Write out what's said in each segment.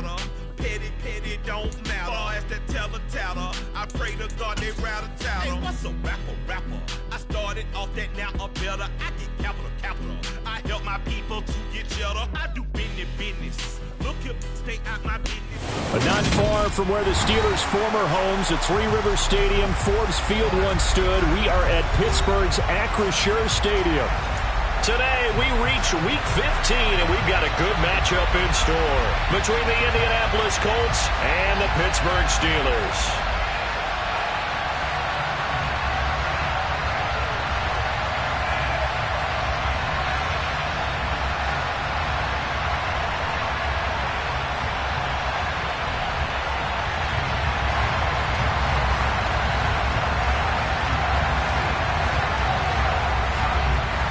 chatter. Petty, don't matter. Far as that teller-tatter, I pray to God they rat-a-tatter. Hey, what's a rapper? I started off that, now I'm better. I get capital. I help my people to get cheddar. I do business. Look here, stay out my business. But not far from where the Steelers' former homes at Three Rivers Stadium, Forbes Field once stood, we are at Pittsburgh's Acrisure Stadium. Today, we reach Week 15, and we've got a good matchup in store between the Indianapolis Colts and the Pittsburgh Steelers.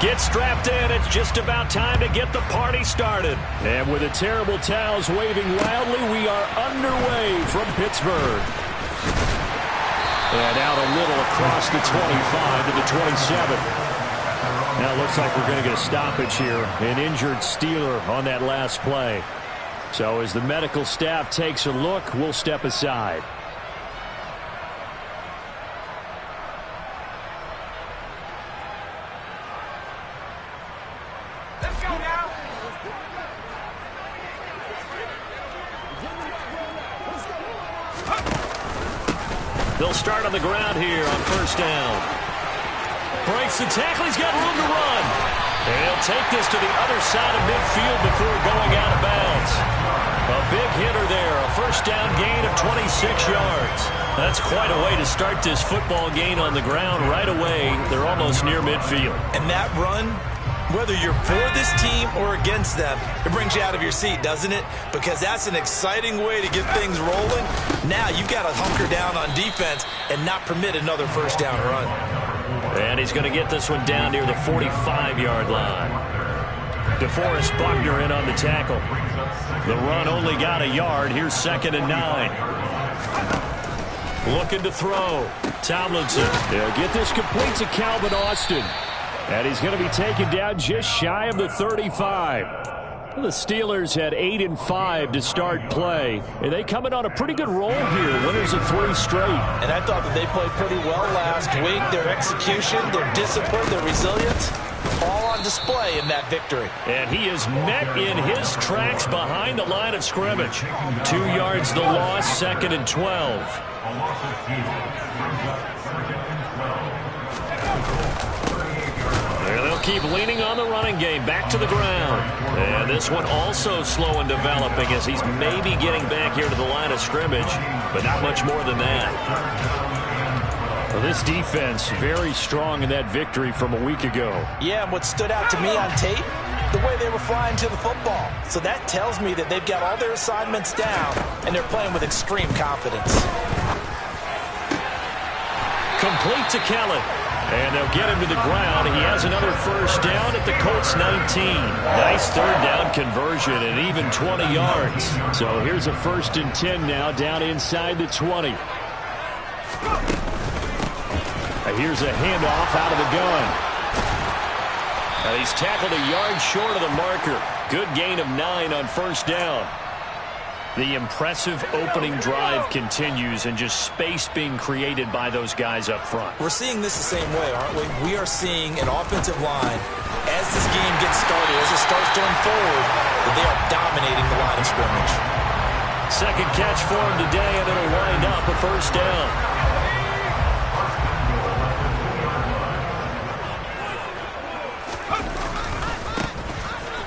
Get strapped in. It's just about time to get the party started. And with the terrible towels waving wildly, we are underway from Pittsburgh. And out a little across the 25 to the 27. Now it looks like we're going to get a stoppage here. An injured Steeler on that last play. So as the medical staff takes a look, we'll step aside. They'll start on the ground here on first down. Breaks the tackle. He's got room to run. And he'll take this to the other side of midfield before going out of bounds. A big hitter there. A first down gain of 26 yards. That's quite a way to start this football game on the ground right away. They're almost near midfield. And that run, whether you're for this team or against them, it brings you out of your seat, doesn't it? Because that's an exciting way to get things rolling. Now you've got to hunker down on defense and not permit another first down run. And he's going to get this one down near the 45-yard line. DeForest Buckner in on the tackle. The run only got a yard. Here's 2nd and 9. Looking to throw. Tomlinson. They'll get this complete to Calvin Austin. And he's going to be taken down just shy of the 35. The Steelers had 8 and 5 to start play. And they come in on a pretty good roll here. Winners of 3 straight. And I thought that they played pretty well last week. Their execution, their discipline, their resilience, all on display in that victory. And he is met in his tracks behind the line of scrimmage. 2 yards the loss, 2nd and 12. They'll keep leaning on the running game. Back to the ground. And this one also slow and developing as he's maybe getting back here to the line of scrimmage, but not much more than that. Well, this defense very strong in that victory from a week ago. Yeah, and what stood out to me on tape, the way they were flying to the football. So that tells me that they've got all their assignments down, and they're playing with extreme confidence. Complete to Kelly. And they'll get him to the ground. He has another first down at the Colts 19. Nice third down conversion and even 20 yards. So here's a 1st and 10 now down inside the 20. Here's a handoff out of the gun. And he's tackled a yard short of the marker. Good gain of 9 on first down. The impressive opening drive continues and just space being created by those guys up front. We're seeing this the same way, aren't we? We are seeing an offensive line, as this game gets started, as it starts to unfold, that they are dominating the line of scrimmage. Second catch for him today, and it'll wind up a first down.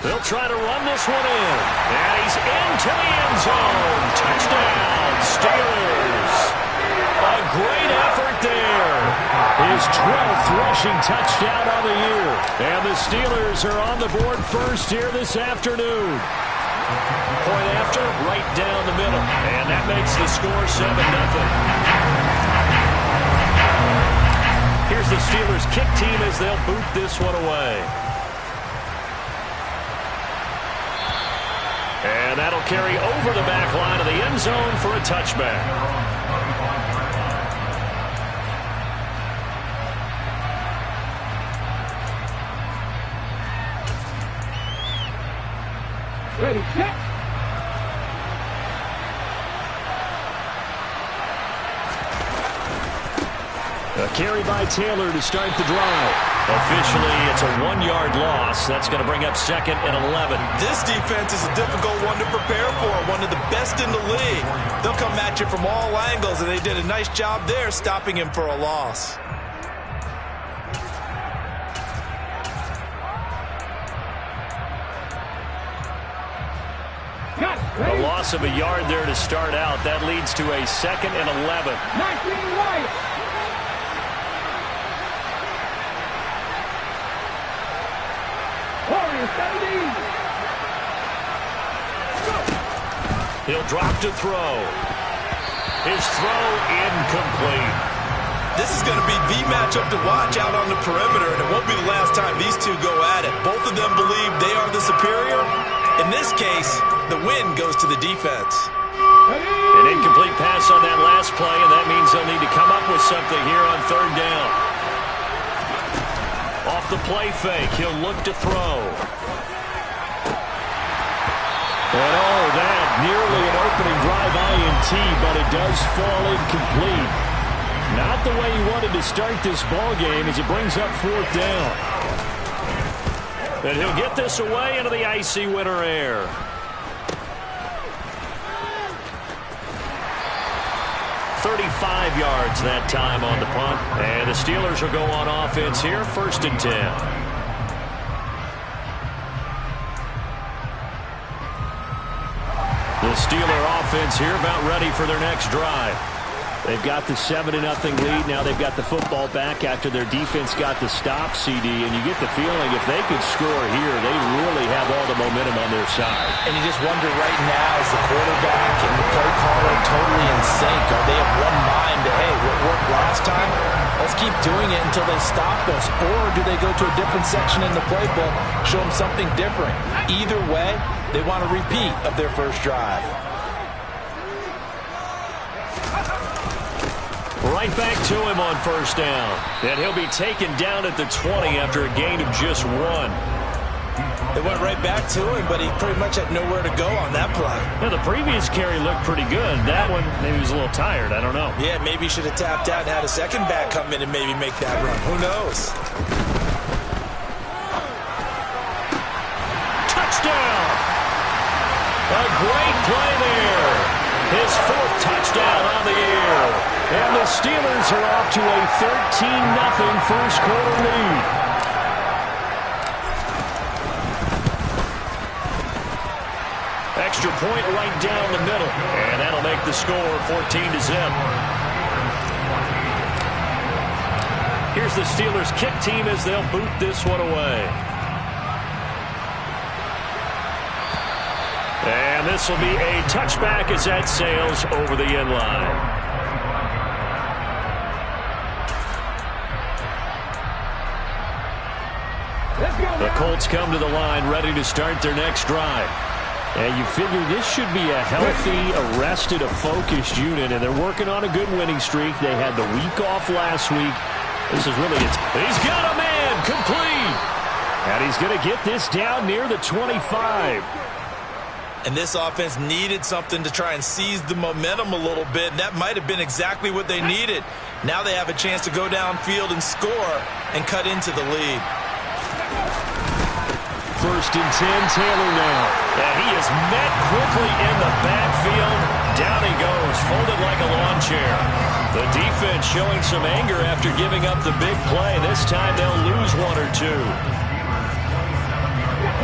They'll try to run this one in. And he's into the end zone. Touchdown, Steelers. A great effort there. His 12th rushing touchdown of the year. And the Steelers are on the board first here this afternoon. Point after, right down the middle. And that makes the score 7-0. Here's the Steelers kick team as they'll boot this one away. And that'll carry over the back line of the end zone for a touchback. Ready, set. carry by Taylor to start the drive. Officially, it's a 1-yard loss. That's going to bring up 2nd and 11. This defense is a difficult one to prepare for, one of the best in the league. They'll come at you from all angles, and they did a nice job there stopping him for a loss. A loss of a yard there to start out. That leads to a 2nd and 11. He'll drop to throw. His throw incomplete. This is going to be the matchup to watch out on the perimeter, and it won't be the last time these two go at it. Both of them believe they are the superior. In this case, the win goes to the defense. An incomplete pass on that last play, and that means they'll need to come up with something here on 3rd down. Off the play fake, he'll look to throw. And all that, nearly an opening drive INT, but it does fall incomplete. Not the way he wanted to start this ball game as it brings up 4th down. And he'll get this away into the icy winter air. "35 yards that time on the punt. And the Steelers will go on offense here, 1st and 10. The Steeler offense here about ready for their next drive. They've got the 7-0 lead. Now they've got the football back after their defense got the stop, CD. And you get the feeling if they could score here, they really have all the momentum on their side. And you just wonder right now, is the quarterback and the play caller totally in sync? Are they of one mind that, hey, what worked last time, let's keep doing it until they stop us? Or do they go to a different section in the playbook, show them something different? Either way, they want a repeat of their first drive. Right back to him on 1st down. And he'll be taken down at the 20 after a gain of just 1. They went right back to him, but he pretty much had nowhere to go on that play. Yeah, the previous carry looked pretty good. That one, maybe he was a little tired. I don't know. Yeah, maybe he should have tapped out and had a second back come in and maybe make that run. Who knows? Touchdown! A great play there. His 4th touchdown on the year. And the Steelers are off to a 13-0 first quarter lead. Extra point right down the middle. And that'll make the score 14-0. Here's the Steelers kick team as they'll boot this one away. And this will be a touchback as that sails over the end line. The Colts come to the line ready to start their next drive. And you figure this should be a healthy, arrested, a focused unit, and they're working on a good winning streak. They had the week off last week. This is really it. He's got a man complete. And he's going to get this down near the 25. And this offense needed something to try and seize the momentum a little bit, and that might have been exactly what they needed. Now they have a chance to go downfield and score and cut into the lead. 1st and 10, Taylor now. And he is met quickly in the backfield. Down he goes, folded like a lawn chair. The defense showing some anger after giving up the big play. This time they'll lose 1 or 2.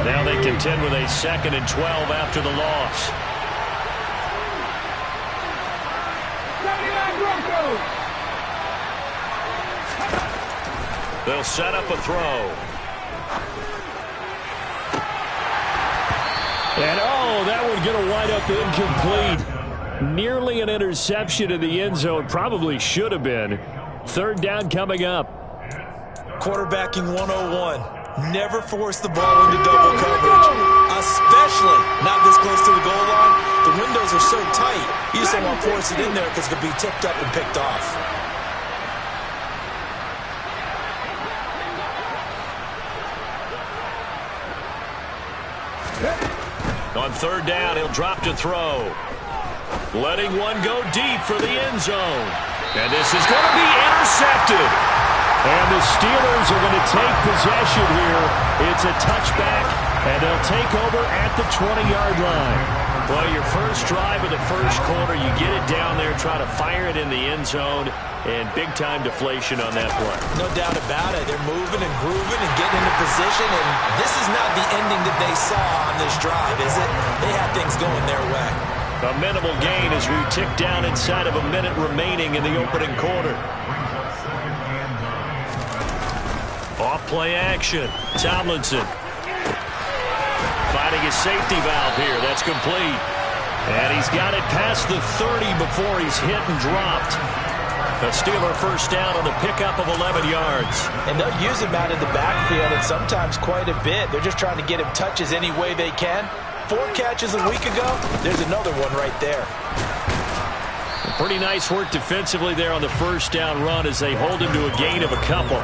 Now they contend with a 2nd and 12 after the loss. They'll set up a throw. And oh, that one's going to wind up incomplete. Nearly an interception in the end zone. Probably should have been. 3rd down coming up. Quarterbacking 101. Never force the ball into double coverage, especially not this close to the goal line. The windows are so tight, you just don't want to force it in there because it could be tipped up and picked off. On 3rd down, he'll drop to throw. Letting one go deep for the end zone. And this is going to be intercepted. And the Steelers are going to take possession here. It's a touchback, and they'll take over at the 20-yard line. Well, your first drive of the first quarter, you get it down there, try to fire it in the end zone, and big-time deflation on that play. No doubt about it. They're moving and grooving and getting into position, and this is not the ending that they saw on this drive, is it? They had things going their way. A minimal gain as we tick down inside of a minute remaining in the opening quarter. Off-play action. Tomlinson finding his safety valve here. That's complete. And he's got it past the 30 before he's hit and dropped. A Steeler first down on the pickup of 11 yards. And they'll use him out in the backfield, and sometimes quite a bit. They're just trying to get him touches any way they can. 4 catches a week ago. There's another one right there. Pretty nice work defensively there on the first down run as they hold him to a gain of a couple.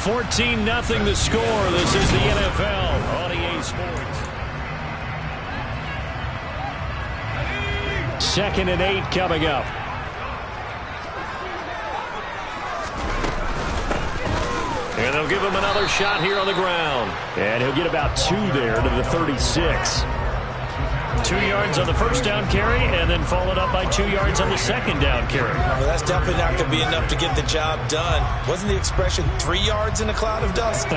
$14-0 the score. This is the NFL on EA Sports. 2nd and 8 coming up. And they'll give him another shot here on the ground. And he'll get about 2 there to the 36. 2 yards on the first down carry, and then followed up by 2 yards on the second down carry. Well, that's definitely not going to be enough to get the job done. Wasn't the expression 3 yards in a cloud of dust?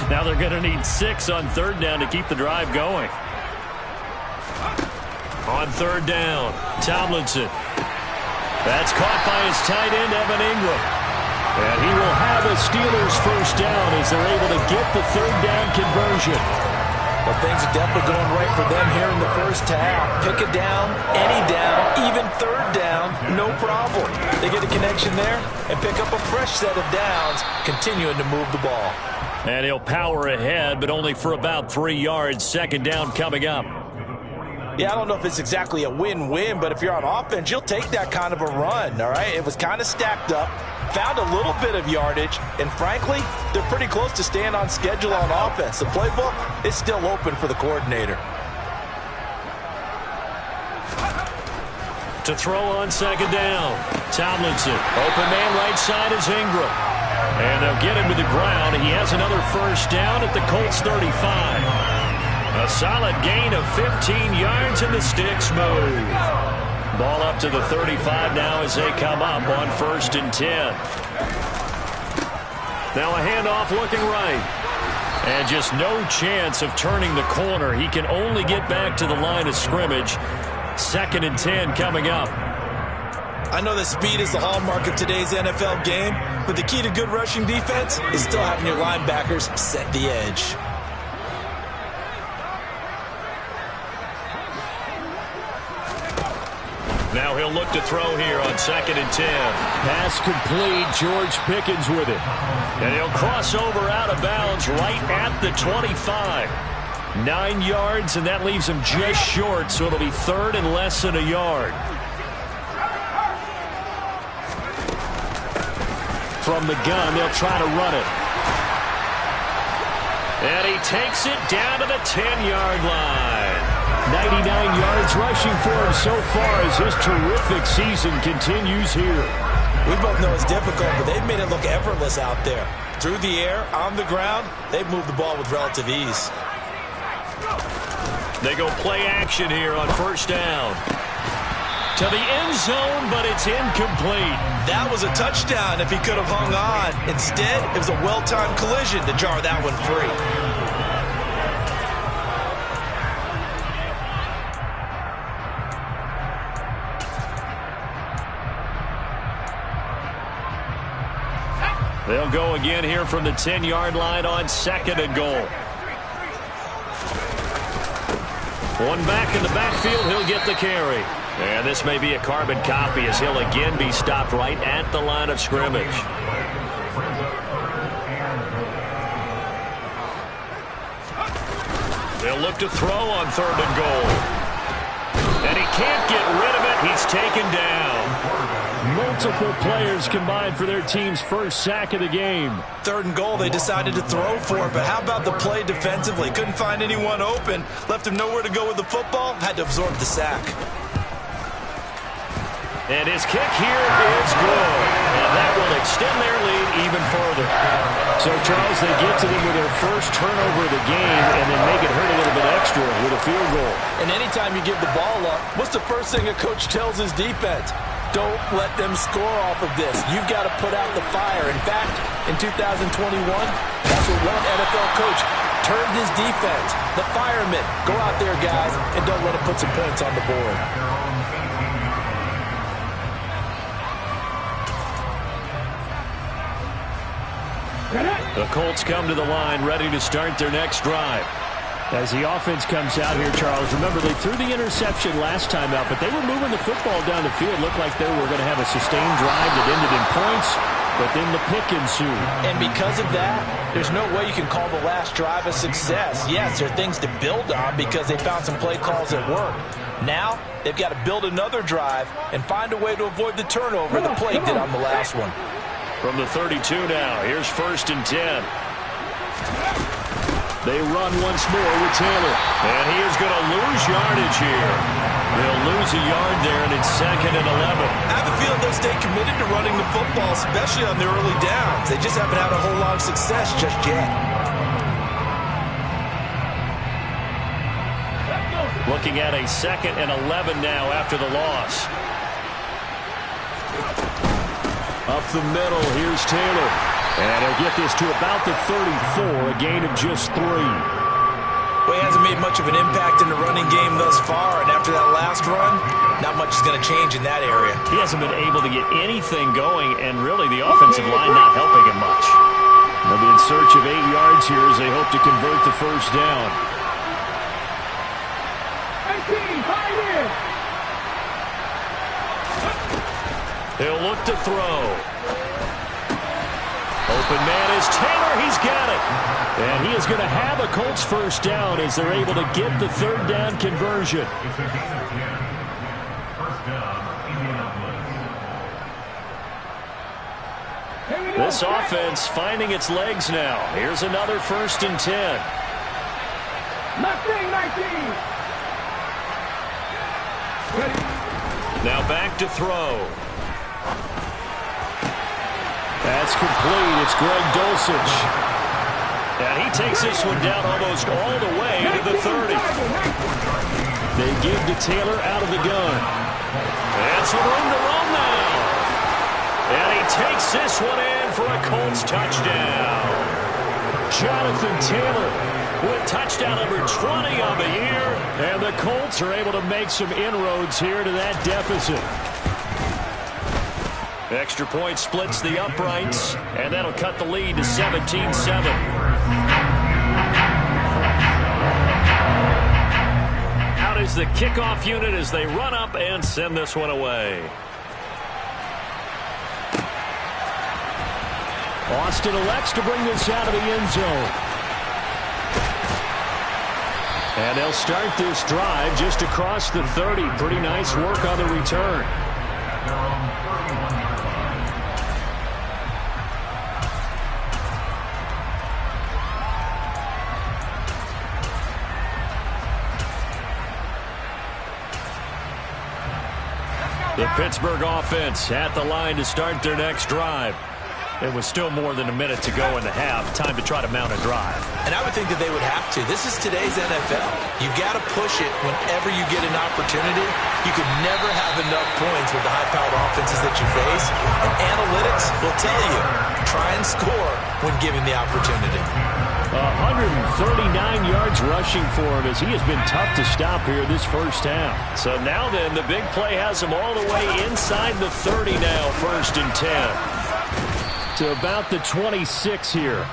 Now they're going to need 6 on 3rd down to keep the drive going. On 3rd down, Tomlinson. That's caught by his tight end, Evan Ingram. And he will have a Steelers first down as they're able to get the 3rd down conversion. Well, things are definitely going right for them here in the first half. Pick a down, any down, even 3rd down, no problem. They get a connection there and pick up a fresh set of downs, continuing to move the ball. And he'll power ahead, but only for about 3 yards. 2nd down coming up. Yeah, I don't know if it's exactly a win-win, but if you're on offense, you'll take that kind of a run, all right? It was kind of stacked up, found a little bit of yardage, and frankly, they're pretty close to staying on schedule on offense. The playbook is still open for the coordinator. To throw on 2nd down, Tomlinson. Open man right side is Ingram. And they'll get him to the ground. He has another first down at the Colts 35. A solid gain of 15 yards, and the sticks move. Ball up to the 35 now as they come up on 1st and 10. Now a handoff looking right. And just no chance of turning the corner. He can only get back to the line of scrimmage. 2nd and 10 coming up. I know that speed is the hallmark of today's NFL game, but the key to good rushing defense is still having your linebackers set the edge. Now he'll look to throw here on 2nd and 10. Pass complete. George Pickens with it. And he'll cross over out of bounds right at the 25. 9 yards, and that leaves him just short, so it'll be 3rd and less than a yard. From the gun, they'll try to run it. And he takes it down to the 10-yard line. 99 yards rushing for him so far as his terrific season continues here. We both know it's difficult, but they've made it look effortless out there. Through the air, on the ground, they've moved the ball with relative ease. They go play action here on 1st down. To the end zone, but it's incomplete. That was a touchdown if he could have hung on. Instead, it was a well-timed collision to jar that one free. They'll go again here from the 10-yard line on 2nd and goal. One back in the backfield, he'll get the carry. And this may be a carbon copy as he'll again be stopped right at the line of scrimmage. They'll look to throw on 3rd and goal. And he can't get rid of it. He's taken down. Multiple players combined for their team's first sack of the game. 3rd and goal, they decided to throw for it, but how about the play defensively? Couldn't find anyone open, left him nowhere to go with the football, had to absorb the sack. And his kick here is good. And that will extend their lead even further. So, Charles, they get to them with their first turnover of the game and then make it hurt a little bit extra with a field goal. And anytime you give the ball up, what's the first thing a coach tells his defense? Don't let them score off of this. You've got to put out the fire. In fact, in 2021, that's what one NFL coach turned his defense. The firemen. Go out there, guys, and don't let them put some points on the board. The Colts come to the line ready to start their next drive. As the offense comes out here, Charles, remember they threw the interception last time out, but they were moving the football down the field. Looked like they were going to have a sustained drive that ended in points, but then the pick ensued. And because of that, there's no way you can call the last drive a success. Yes, there are things to build on because they found some play calls that work. Now, they've got to build another drive and find a way to avoid the turnover the play did on the last one. From the 32 now, here's 1st and 10. They run once more with Taylor. And he is going to lose yardage here. They'll lose a yard there, and it's 2nd and 11. I have a feeling they'll stay committed to running the football, especially on their early downs. They just haven't had a whole lot of success just yet. Looking at a 2nd and 11 now after the loss. Up the middle, here's Taylor. And he'll get this to about the 34, a gain of just 3. Well, he hasn't made much of an impact in the running game thus far, and after that last run, not much is going to change in that area. He hasn't been able to get anything going, and really the offensive line not helping him much. They'll be in search of 8 yards here as they hope to convert the first down. He'll look to throw. Open man is Taylor. He's got it. And he is going to have a Colts first down as they're able to get the 3rd down conversion. This offense finding its legs now. Here's another 1st and 10. Now back to throw. That's complete. It's Greg Dulcich. And he takes this one down almost all the way to the 30. They give to Taylor out of the gun. And some room to run now. And he takes this one in for a Colts touchdown. Jonathan Taylor with touchdown number 20 on the year. And the Colts are able to make some inroads here to that deficit. Extra point splits the uprights, and that'll cut the lead to 17-7. Out is the kickoff unit as they run up and send this one away. Austin elects to bring this out of the end zone. And they'll start this drive just across the 30. Pretty nice work on the return. The Pittsburgh offense at the line to start their next drive. It was still more than a minute to go in the half. Time to try to mount a drive. And I would think that they would have to. This is today's NFL. You've got to push it whenever you get an opportunity. You could never have enough points with the high-powered offenses that you face. And analytics will tell you, try and score when given the opportunity. 139 yards rushing for him as he has been tough to stop here this first half. So now then, the big play has him all the way inside the 30 now, 1st and 10. To about the 26 here.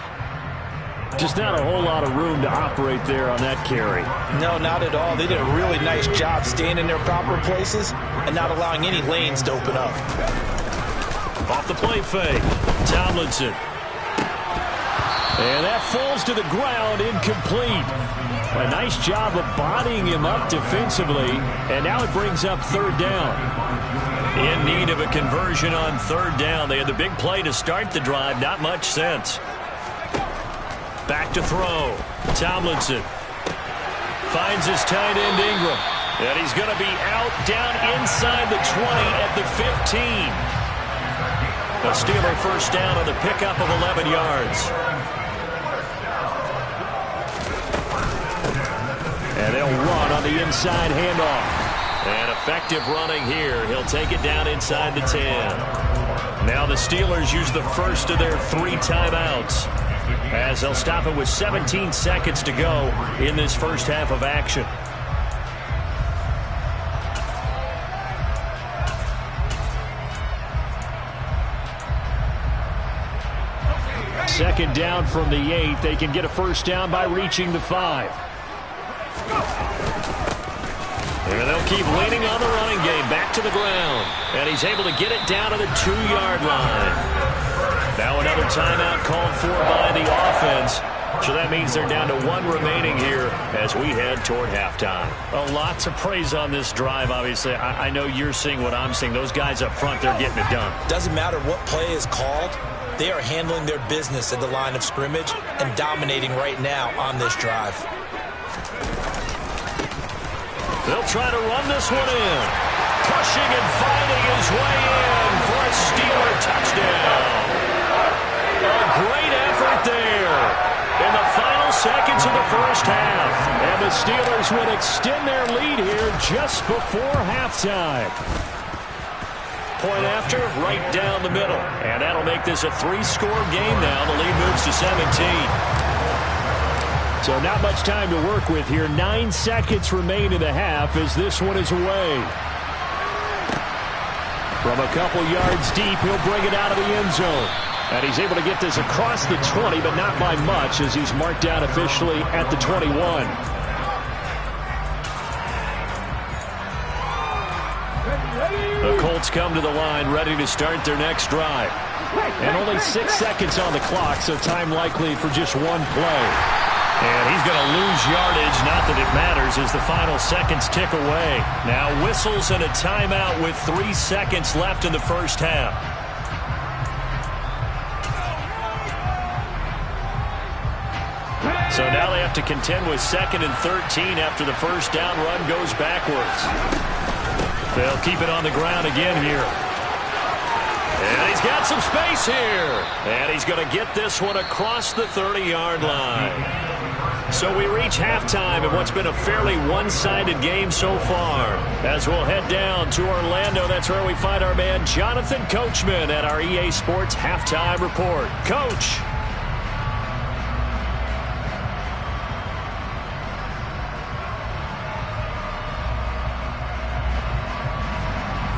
Just not a whole lot of room to operate there on that carry. No, not at all. They did a really nice job staying in their proper places and not allowing any lanes to open up. Off the play fake. Tomlinson. And that falls to the ground, incomplete. A nice job of bodying him up defensively, and now it brings up 3rd down. In need of a conversion on third down. They had the big play to start the drive. Not much sense. Back to throw. Tomlinson finds his tight end Ingram. And he's going to be out down inside the 20 at the 15. A Steeler first down on the pickup of 11 yards. And they'll run on the inside handoff. And effective running here. He'll take it down inside the 10. Now the Steelers use the first of their 3 timeouts, as they'll stop it with 17 seconds to go in this first half of action. Second down from the 8. They can get a first down by reaching the 5. And they'll keep leaning on the running game. Back to the ground. And he's able to get it down to the 2-yard line. Now another timeout called for by the offense. So that means they're down to 1 remaining here as we head toward halftime. A lot to praise on this drive, obviously. I know you're seeing what I'm seeing. Those guys up front, they're getting it done. Doesn't matter what play is called. They are handling their business at the line of scrimmage and dominating right now on this drive. They'll try to run this one in. Pushing and finding his way in for a Steeler touchdown. A great effort there in the final seconds of the first half. And the Steelers would extend their lead here just before halftime. Point after, right down the middle. And that'll make this a 3-score game now. The lead moves to 17. So not much time to work with here. 9 seconds remain in the half as this one is away. From a couple yards deep, he'll bring it out of the end zone. And he's able to get this across the 20, but not by much, as he's marked down officially at the 21. The Colts come to the line, ready to start their next drive. And only 6 seconds on the clock, so time likely for just one play. And he's going to lose yardage, not that it matters, as the final seconds tick away. Now whistles and a timeout with 3 seconds left in the first half. So now they have to contend with 2nd and 13 after the first down run goes backwards. They'll keep it on the ground again here. And he's got some space here. And he's going to get this one across the 30-yard line. So we reach halftime in what's been a fairly one-sided game so far. As we'll head down to Orlando, that's where we find our man Jonathan Coachman at our EA Sports Halftime Report. Coach.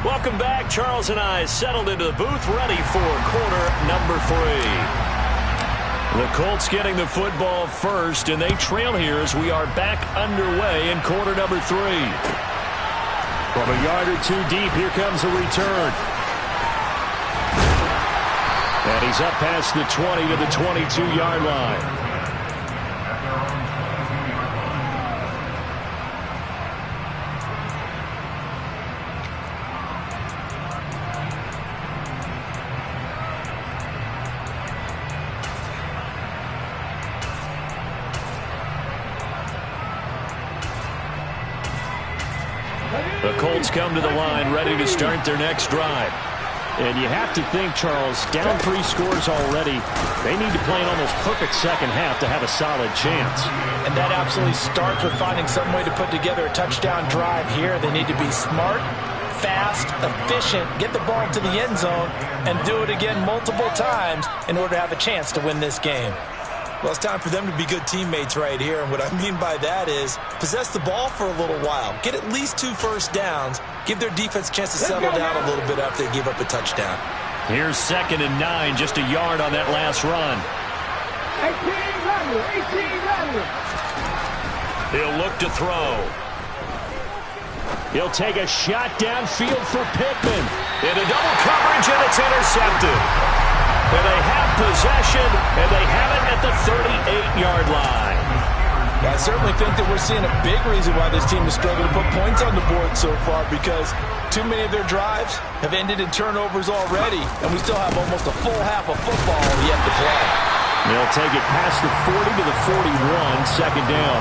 Welcome back. Charles and I settled into the booth, ready for quarter number 3. The Colts getting the football first, and they trail here as we are back underway in quarter number 3. From a yard or 2 deep, here comes a return. And he's up past the 20 to the 22-yard line. The Colts come to the line, ready to start their next drive. And you have to think, Charles, down 3 scores already. They need to play an almost perfect second half to have a solid chance. And that absolutely starts with finding some way to put together a touchdown drive here. They need to be smart, fast, efficient, get the ball to the end zone, and do it again multiple times in order to have a chance to win this game. Well, it's time for them to be good teammates right here. And what I mean by that is possess the ball for a little while. Get at least 2 first downs. Give their defense a chance to settle down a little bit after they give up a touchdown. Here's 2nd and 9, just a yard on that last run. 18 He'll look to throw. He'll take a shot downfield for Pittman. Into double coverage, and it's intercepted. And they have possession, and they have it at the 38-yard line. I certainly think that we're seeing a big reason why this team has struggled to put points on the board so far, because too many of their drives have ended in turnovers already, and we still have almost a full half of football yet to play. They'll take it past the 40 to the 41, second down.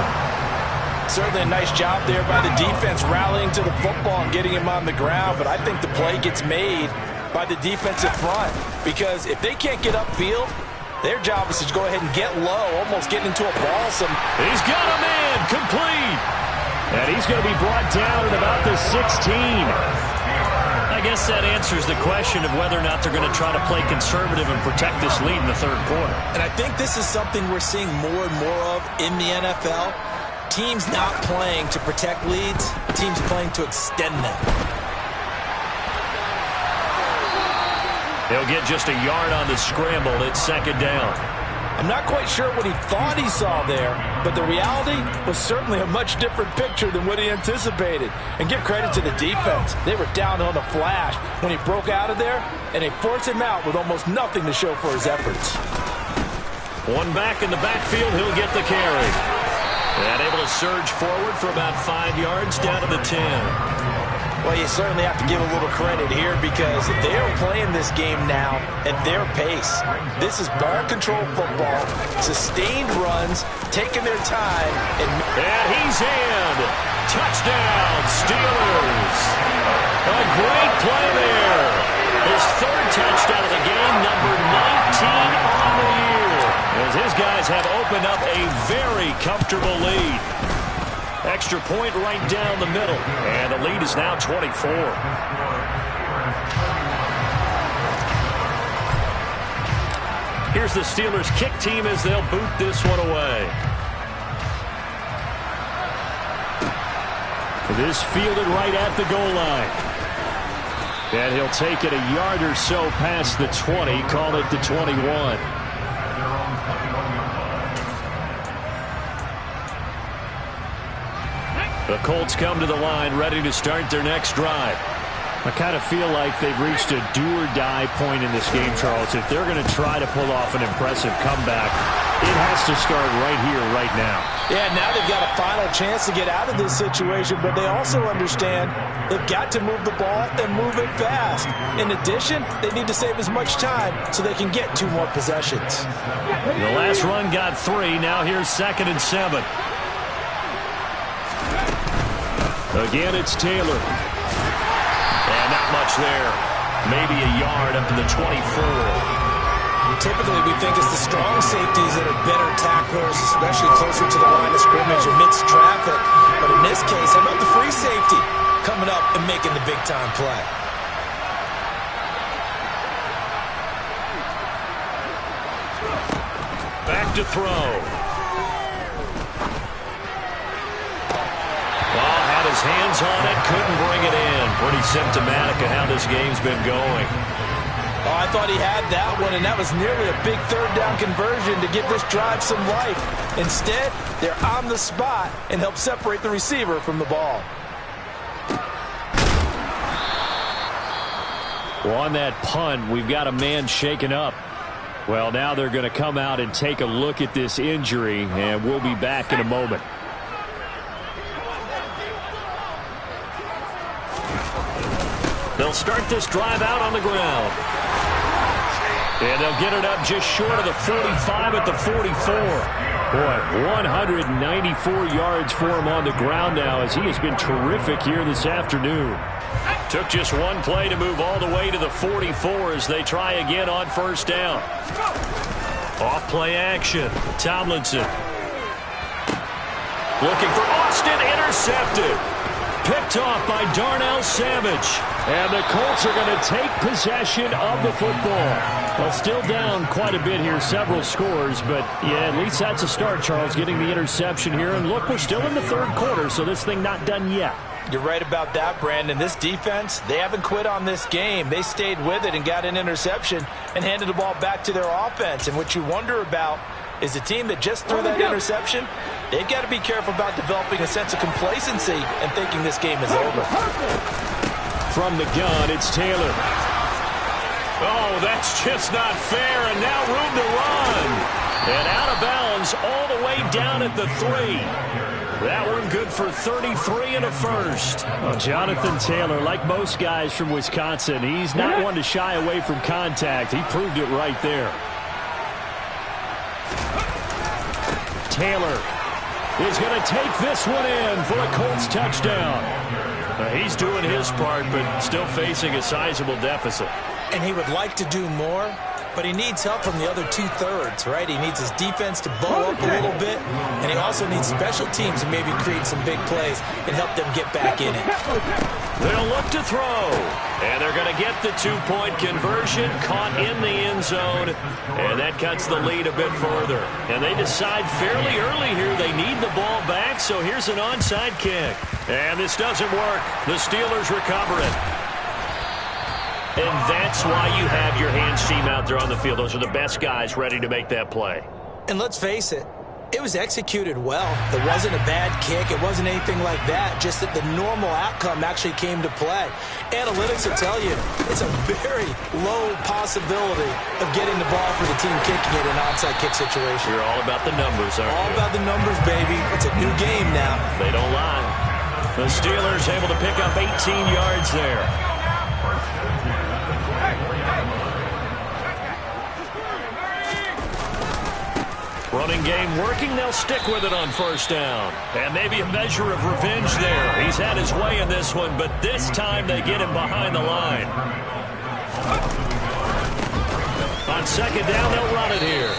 Certainly a nice job there by the defense rallying to the football and getting him on the ground, but I think the play gets made by the defensive front, because if they can't get upfield, their job is to go ahead and get low, almost getting into a ball. He's got a man, complete. And he's going to be brought down at about the 16. I guess that answers the question of whether or not they're going to try to play conservative and protect this lead in the third quarter. And I think this is something we're seeing more and more of in the NFL. Teams not playing to protect leads, teams playing to extend them. He'll get just a yard on the scramble. It's second down. I'm not quite sure what he thought he saw there, but the reality was certainly a much different picture than what he anticipated. And give credit to the defense. They were down on the flash when he broke out of there, and they forced him out with almost nothing to show for his efforts. One back in the backfield, he'll get the carry. And able to surge forward for about 5 yards down to the 10. Well, you certainly have to give a little credit here, because they are playing this game now at their pace. This is ball control football, sustained runs, taking their time. And he's in. Touchdown, Steelers. A great play there. His third touchdown of the game, number 19 on the year, as his guys have opened up a very comfortable lead. Extra point right down the middle, and the lead is now 24. Here's the Steelers kick team as they'll boot this one away. This fielded right at the goal line. And he'll take it a yard or so past the 20, call it the 21. The Colts come to the line, ready to start their next drive. I kind of feel like they've reached a do-or-die point in this game, Charles. If they're going to try to pull off an impressive comeback, it has to start right here, right now. Yeah, now they've got a final chance to get out of this situation, but they also understand they've got to move the ball and move it fast. In addition, they need to save as much time so they can get 2 more possessions. The last run got 3. Now here's 2nd and 7. Again, it's Taylor. And not much there. Maybe a yard up to the 24. Typically, we think it's the strong safeties that are better tacklers, especially closer to the line of scrimmage amidst traffic. But in this case, how about the free safety coming up and making the big-time play? Back to throw. His hands on it, couldn't bring it in. Pretty symptomatic of how this game's been going. Oh, I thought he had that one, and that was nearly a big third down conversion to give this drive some life. Instead, they're on the spot and help separate the receiver from the ball. Well, on that punt, we've got a man shaken up. Well, now they're going to come out and take a look at this injury, and we'll be back in a moment. They'll start this drive out on the ground. And they'll get it up just short of the 45 at the 44. Boy, 194 yards for him on the ground now, as he has been terrific here this afternoon. Took just one play to move all the way to the 44 as they try again on first down. Off play action. Tomlinson. Looking for Austin, intercepted. Picked off by Darnell Savage. And the Colts are going to take possession of the football. Well, still down quite a bit here, several scores, but yeah, at least that's a start, Charles, getting the interception here. And look, we're still in the third quarter, so this thing not done yet. You're right about that, Brandon. This defense, they haven't quit on this game. They stayed with it and got an interception and handed the ball back to their offense. And what you wonder about is the team that just threw that interception, they've got to be careful about developing a sense of complacency and thinking this game is over. From the gun, it's Taylor. Oh, that's just not fair, and now room to run. And out of bounds all the way down at the 3. That one good for 33 and a first. Well, Jonathan Taylor, like most guys from Wisconsin, he's not one to shy away from contact. He proved it right there. Taylor is going to take this one in for a Colts touchdown. He's doing his part, but still facing a sizable deficit. And he would like to do more, but he needs help from the other two-thirds, right? He needs his defense to bow up a little bit, and he also needs special teams to maybe create some big plays and help them get back in it. They'll look to throw, and they're going to get the two-point conversion, caught in the end zone, and that cuts the lead a bit further. And they decide fairly early here they need the ball back, so here's an onside kick. And this doesn't work. The Steelers recover it. And that's why you have your hands team out there on the field. Those are the best guys ready to make that play. And let's face it, it was executed well. It wasn't a bad kick. It wasn't anything like that. Just that the normal outcome actually came to play. Analytics will tell you it's a very low possibility of getting the ball for the team kicking it in an onside kick situation. You're all about the numbers, aren't you? All about the numbers, baby. It's a new game now. They don't lie. The Steelers able to pick up 18 yards there. Running game working. They'll stick with it on first down. And maybe a measure of revenge there. He's had his way in this one, but this time they get him behind the line. On second down, they'll run it here.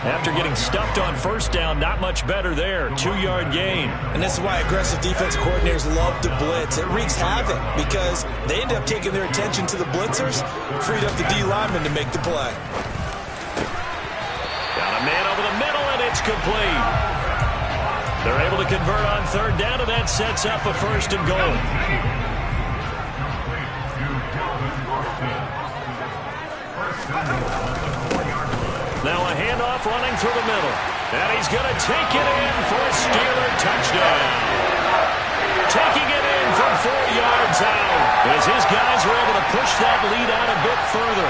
After getting stuffed on first down, not much better there. 2-yard gain. And this is why aggressive defensive coordinators love to blitz. It wreaks havoc because they end up taking their attention to the blitzers, freed up the D lineman to make the play. Got a man over the middle, and it's complete. They're able to convert on third down, and that sets up a first and goal. Now a handoff running through the middle. And he's going to take it in for a Steeler touchdown. Taking it in from 4 yards out as his guys are able to push that lead out a bit further.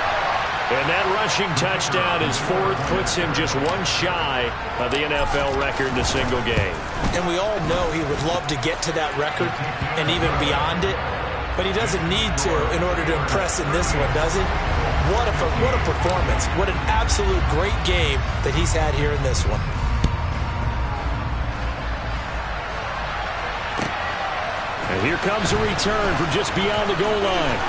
And that rushing touchdown, his fourth, puts him just one shy of the NFL record in a single game. And we all know he would love to get to that record and even beyond it. But he doesn't need to in order to impress in this one, does he? What a performance. What an absolute great game that he's had here in this one. And here comes a return from just beyond the goal line.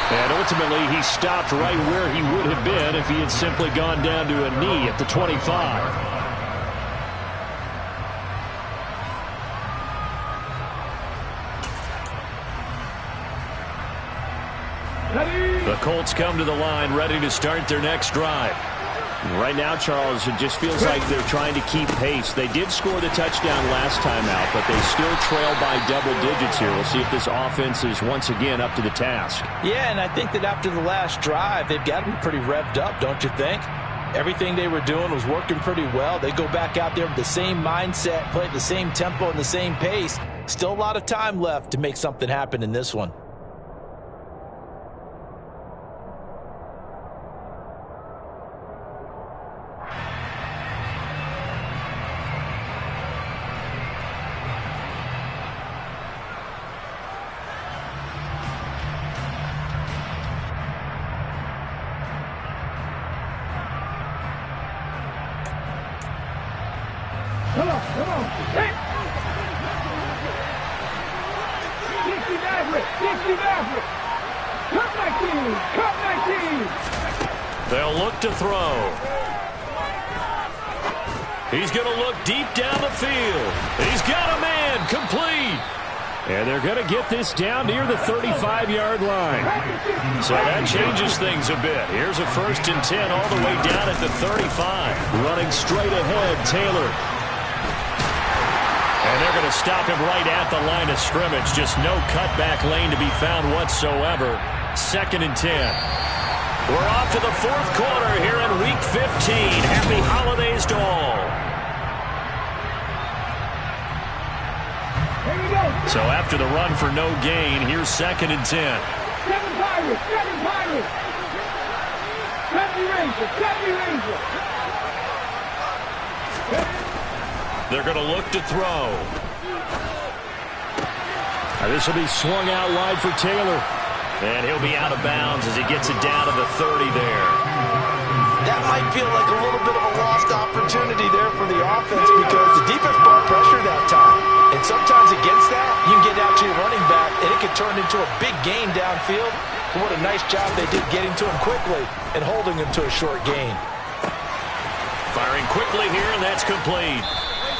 And ultimately, he stopped right where he would have been if he had simply gone down to a knee at the 25. The Colts come to the line ready to start their next drive. Right now, Charles, it just feels like they're trying to keep pace. They did score the touchdown last time out, but they still trail by double digits here. We'll see if this offense is once again up to the task. Yeah, and I think that after the last drive, they've got to be pretty revved up, don't you think? Everything they were doing was working pretty well. They go back out there with the same mindset, play at the same tempo and the same pace. Still a lot of time left to make something happen in this one. Come on. Hey! 60 Maverick. Cut 19. They'll look to throw. He's going to look deep down the field. He's got a man, complete. And they're going to get this down near the 35-yard line. So that changes things a bit. Here's a 1st and 10 all the way down at the 35. Running straight ahead, Taylor. And they're going to stop him right at the line of scrimmage. Just no cutback lane to be found whatsoever. 2nd and 10. We're off to the 4th quarter here in Week 15. Happy holidays to all. So after the run for no gain, here's 2nd and 10. 7 Pirates. They're going to look to throw. This will be swung out wide for Taylor. And he'll be out of bounds as he gets it down to the 30 there. That might feel like a little bit of a lost opportunity there for the offense because the defense brought pressure that time. And sometimes against that, you can get out to your running back, and it can turn into a big gain downfield. And what a nice job they did getting to him quickly and holding him to a short gain. Firing quickly here, and that's complete.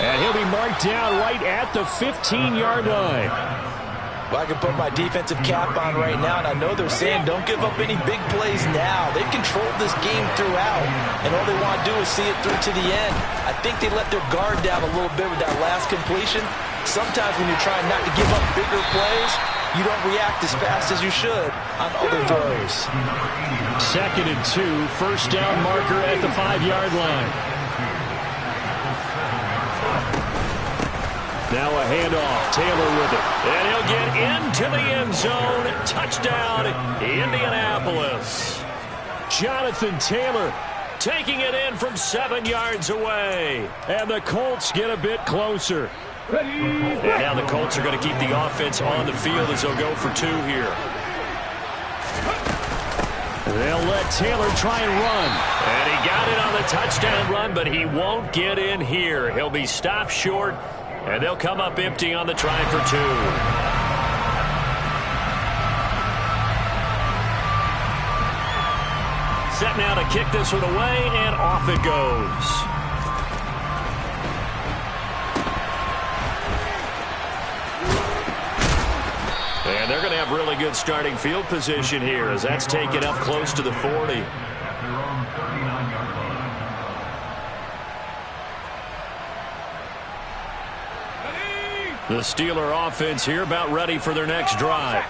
And he'll be marked down right at the 15-yard line. Well, I can put my defensive cap on right now, and I know they're saying don't give up any big plays now. They've controlled this game throughout, and all they want to do is see it through to the end. I think they let their guard down a little bit with that last completion. Sometimes when you're trying not to give up bigger plays, you don't react as fast as you should on other throws. 2nd and 2, first down marker at the 5-yard line. Now a handoff, Taylor with it. And he'll get into the end zone. Touchdown, Indianapolis. Jonathan Taylor taking it in from 7 yards away. And the Colts get a bit closer. And now the Colts are going to keep the offense on the field as they'll go for 2 here. They'll let Taylor try and run. And he got it on the touchdown run, but he won't get in here. He'll be stopped short. And they'll come up empty on the try for 2. Set now to kick this one away, and off it goes. And they're going to have really good starting field position here as that's taken up close to the 40. The Steeler offense here about ready for their next drive.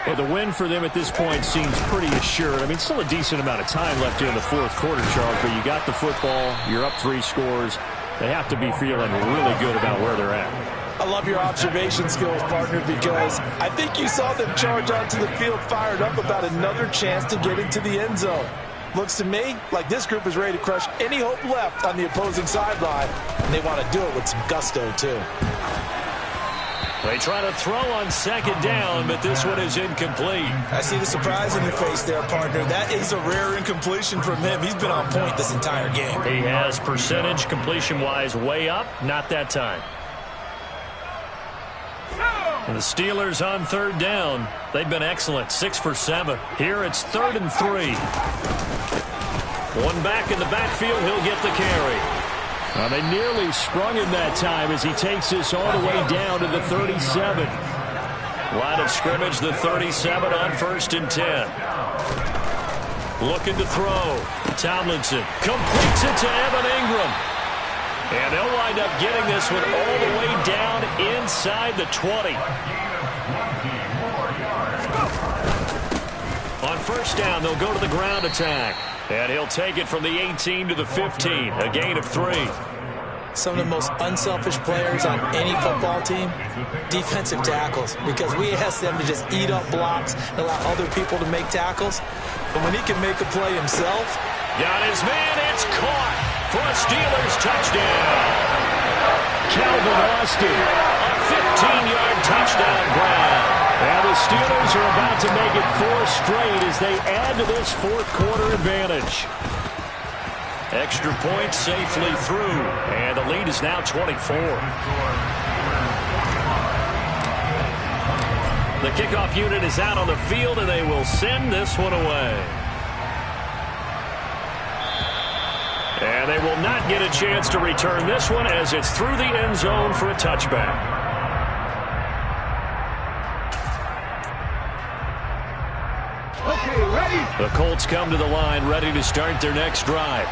Well, the win for them at this point seems pretty assured. I mean, still a decent amount of time left here in the 4th quarter, Charles, but you got the football, you're up 3 scores. They have to be feeling really good about where they're at. I love your observation skills, partner, because I think you saw them charge onto the field fired up about another chance to get into the end zone. Looks to me like this group is ready to crush any hope left on the opposing sideline, and they want to do it with some gusto, too. They try to throw on 2nd down, but this one is incomplete. I see the surprise in your face there, partner. That is a rare incompletion from him. He's been on point this entire game. He has percentage completion-wise way up, not that time. And the Steelers on 3rd down. They've been excellent, 6 for 7. Here it's 3rd and 3. One back in the backfield, he'll get the carry. Well, they nearly sprung him that time as he takes this all the way down to the 37. Line of scrimmage, the 37 on 1st and 10. Looking to throw. Tomlinson completes it to Evan Ingram. And they'll wind up getting this one all the way down inside the 20. On 1st down, they'll go to the ground attack. And he'll take it from the 18 to the 15, a gain of 3. Some of the most unselfish players on any football team, defensive tackles, because we ask them to just eat up blocks and allow other people to make tackles. But when he can make a play himself. Got his man, it's caught for a Steelers touchdown. Calvin Austin, a 15-yard touchdown grab. And the Steelers are about to make it 4 straight as they add to this 4th quarter advantage. Extra point safely through, and the lead is now 24. The kickoff unit is out on the field, and they will send this one away. And they will not get a chance to return this one as it's through the end zone for a touchback. The Colts come to the line ready to start their next drive.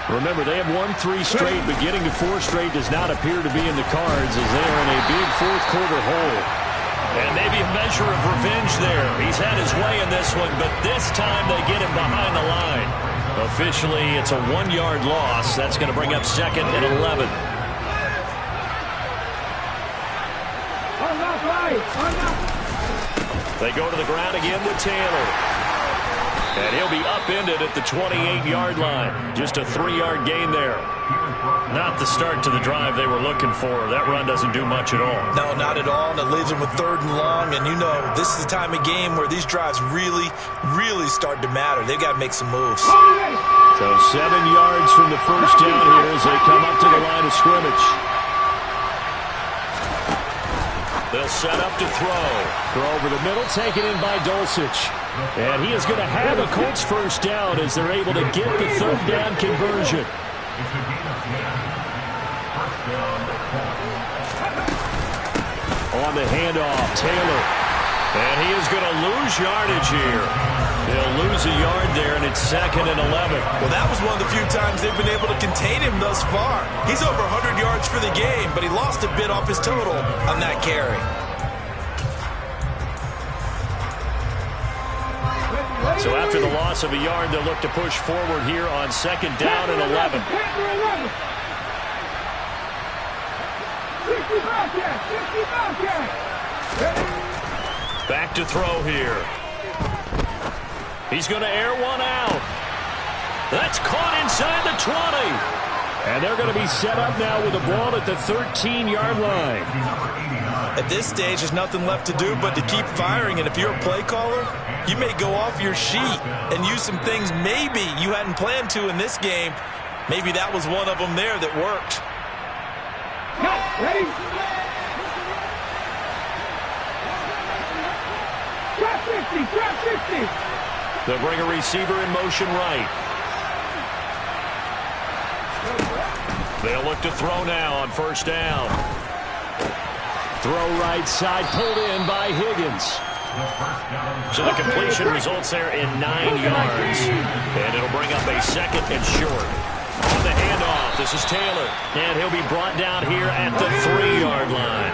Remember, they have won 3 straight, but getting to 4 straight does not appear to be in the cards as they are in a big 4th quarter hole. And maybe a measure of revenge there. He's had his way in this one, but this time they get him behind the line. Officially, it's a 1-yard loss. That's going to bring up 2nd and 11. They go to the ground again with Taylor. And he'll be upended at the 28-yard line. Just a 3-yard gain there. Not the start to the drive they were looking for. That run doesn't do much at all. No, not at all, and it leaves them with 3rd and long. And you know, this is the time of game where these drives really, really start to matter. They've got to make some moves. So 7 yards from the first down here as they come up to the line of scrimmage. They'll set up to throw. Throw over the middle, taken in by Dulcich. And he is going to have a Colts first down as they're able to get the 3rd down conversion. On the handoff, Taylor. And he is going to lose yardage here. They'll lose a yard there, and it's 2nd and 11. Well, that was one of the few times they've been able to contain him thus far. He's over 100 yards for the game, but he lost a bit off his total on that carry. So after the loss of a yard, they'll look to push forward here on 2nd down and 11. Back to throw here. He's going to air one out. That's caught inside the 20. And they're going to be set up now with the ball at the 13-yard line. At this stage, there's nothing left to do but to keep firing. And if you're a play caller, you may go off your sheet and use some things maybe you hadn't planned to in this game. Maybe that was one of them there that worked. Ready? Trap 50. They'll bring a receiver in motion right. They'll look to throw now on first down. Throw right side, pulled in by Higgins. So the completion results there in 9 yards. And it'll bring up a 2nd and short. On the handoff, this is Taylor. And he'll be brought down here at the 3-yard line.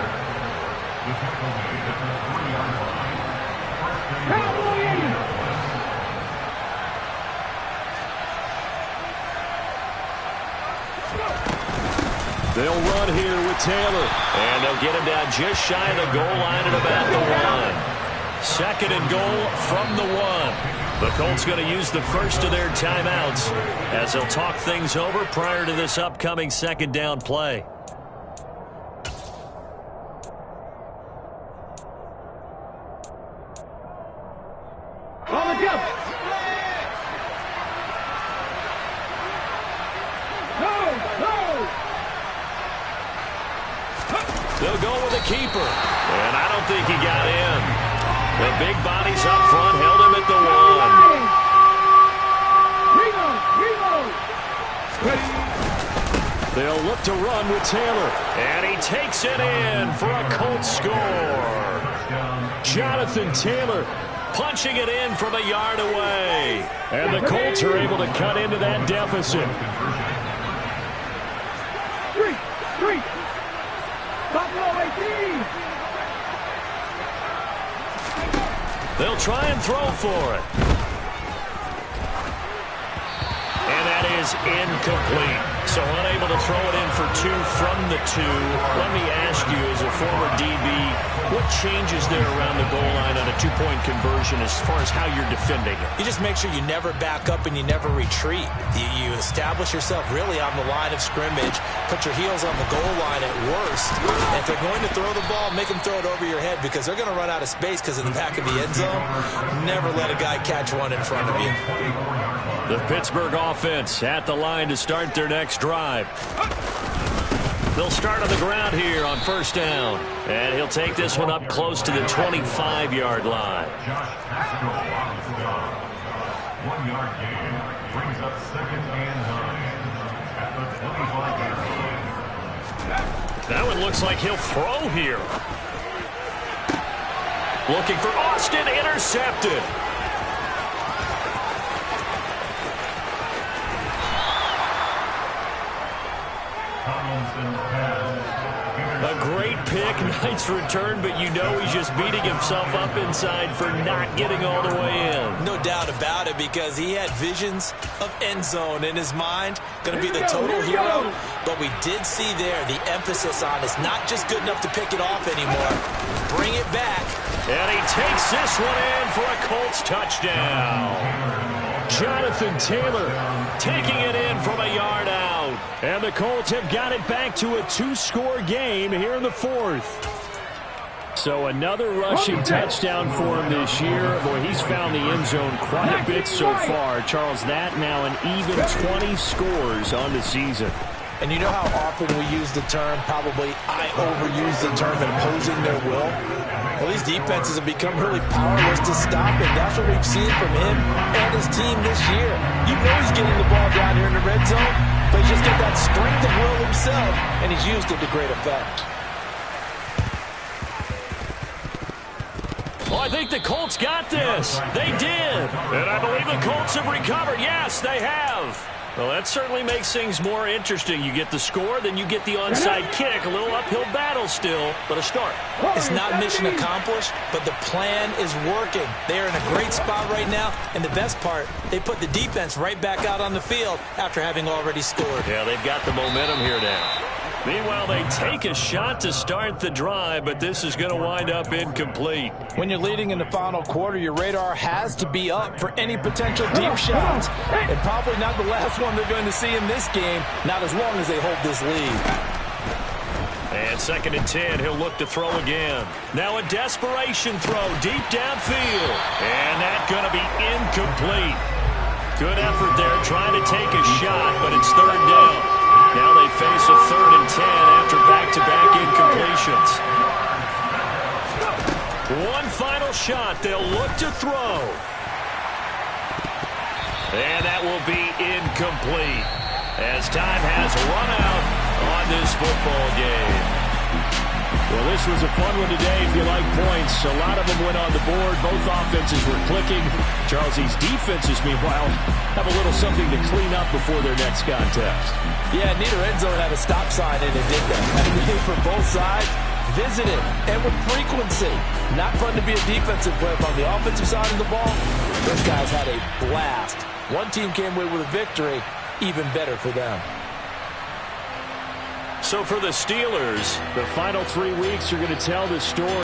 They'll run here with Taylor. And they'll get him down just shy of the goal line at about the 1. 2nd and goal from the 1. The Colts going to use the first of their timeouts as they'll talk things over prior to this upcoming 2nd down play. They'll go with a keeper. And I don't think he got in. The big bodies up front held him at the 1. They'll look to run with Taylor. And he takes it in for a Colts score. Jonathan Taylor punching it in from a yard away. And the Colts are able to cut into that deficit. Three. They'll try and throw for it. And that is incomplete. So unable to throw it in for 2 from the 2. Let me ask you, as a former DB, what changes there around the goal line on a 2-point conversion as far as how you're defending it? You just make sure you never back up and you never retreat. You establish yourself really on the line of scrimmage, put your heels on the goal line at worst. And if they're going to throw the ball, make them throw it over your head because they're going to run out of space because in the back of the end zone, never let a guy catch one in front of you. The Pittsburgh offense at the line to start their next drive. They'll start on the ground here on first down. And he'll take this one up close to the 25-yard line. 1-yard gain brings up 2nd and 9 at the 25-yard line. That one looks like he'll throw here. Looking for Austin, intercepted. A great pick, nice return, but you know he's just beating himself up inside for not getting all the way in. No doubt about it, because he had visions of end zone in his mind. Going to be the total hero, but we did see there the emphasis on it's not just good enough to pick it off anymore. Bring it back And he takes this one in for a Colts touchdown. Jonathan Taylor taking it in from a yard out. And the Colts have got it back to a 2-score game here in the fourth. So another rushing touchdown for him this year. Boy, he's found the end zone quite a bit so far. Charles, that now an even 20 scores on the season. And you know how often we use the term, probably I overuse the term, imposing their will? Well, these defenses have become really powerless to stop him. That's what we've seen from him and his team this year. You know he's getting the ball down here in the red zone, but he's just got that strength of will himself, and he's used it to great effect. Oh, I think the Colts got this. They did. And I believe the Colts have recovered. Yes, they have. Well, that certainly makes things more interesting. You get the score, then you get the onside kick. A little uphill battle still, but a start. It's not mission accomplished, but the plan is working. They are in a great spot right now, and the best part, they put the defense right back out on the field after having already scored. Yeah, they've got the momentum here now. Meanwhile, they take a shot to start the drive, but this is going to wind up incomplete. When you're leading in the final quarter, your radar has to be up for any potential deep shots. And probably not the last one they're going to see in this game, not as long as they hold this lead. And 2nd and 10, he'll look to throw again. Now a desperation throw deep downfield. And that's going to be incomplete. Good effort there trying to take a shot, but it's 3rd down. Now they face a 3rd and 10 after back-to-back incompletions. One final shot. They'll look to throw. And that will be incomplete as time has run out on this football game. Well, this was a fun one today if you like points. A lot of them went on the board. Both offenses were clicking. Charles, these defenses, meanwhile, have a little something to clean up before their next contest. Yeah, neither end zone had a stop sign, and it did that. Had a game for both sides. Visited, and with frequency. Not fun to be a defensive player, but on the offensive side of the ball, those guys had a blast. One team came away with a victory, even better for them. So for the Steelers, the final 3 weeks are going to tell the story.